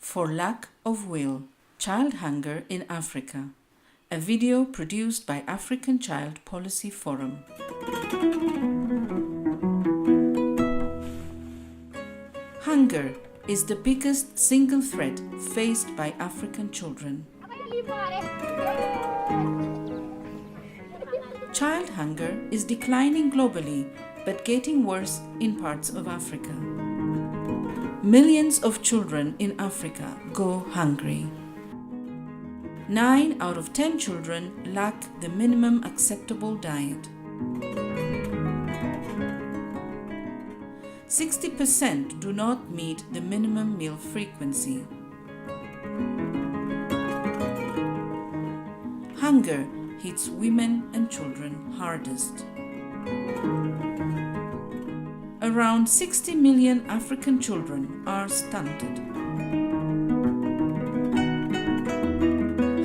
For lack of will. Child hunger in Africa. A video produced by African Child Policy Forum. Hunger is the biggest single threat faced by African children. Child hunger is declining globally, but getting worse in parts of Africa. Millions of children in Africa go hungry. 9 out of 10 children lack the minimum acceptable diet. 60% do not meet the minimum meal frequency. Hunger hits women and children hardest. Around 60 million African children are stunted.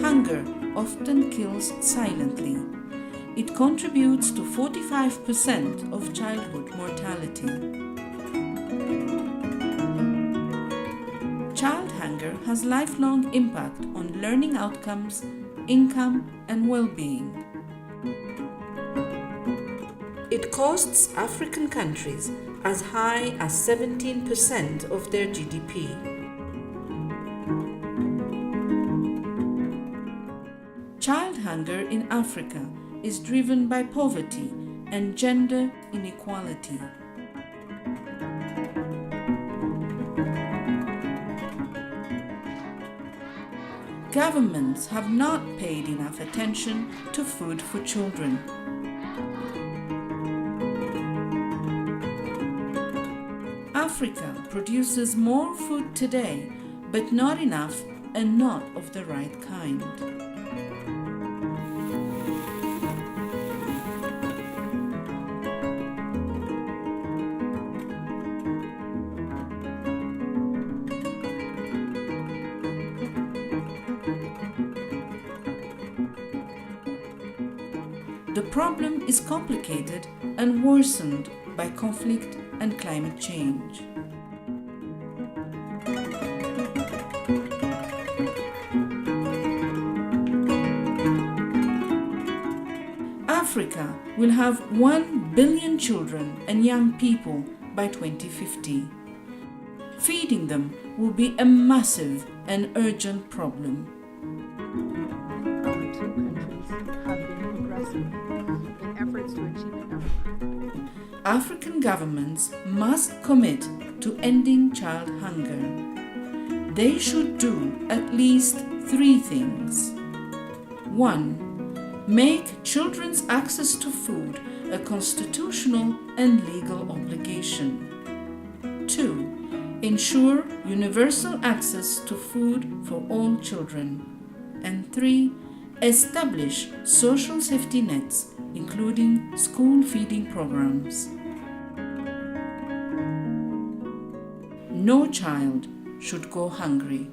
Hunger often kills silently. It contributes to 45% of childhood mortality. Child hunger has lifelong impact on learning outcomes, income, and well-being. It costs African countries as high as 17% of their GDP. Child hunger in Africa is driven by poverty and gender inequality. Governments have not paid enough attention to food for children. Africa produces more food today, but not enough and not of the right kind. The problem is complicated and worsened by conflict and climate change. Africa will have 1 billion children and young people by 2050. Feeding them will be a massive and urgent problem. Our two countries have been progressive in efforts to achieve it. African governments must commit to ending child hunger. They should do at least 3 things. 1. Make children's access to food a constitutional and legal obligation. 2. Ensure universal access to food for all children. And 3. Establish social safety nets, including school feeding programs. No child should go hungry.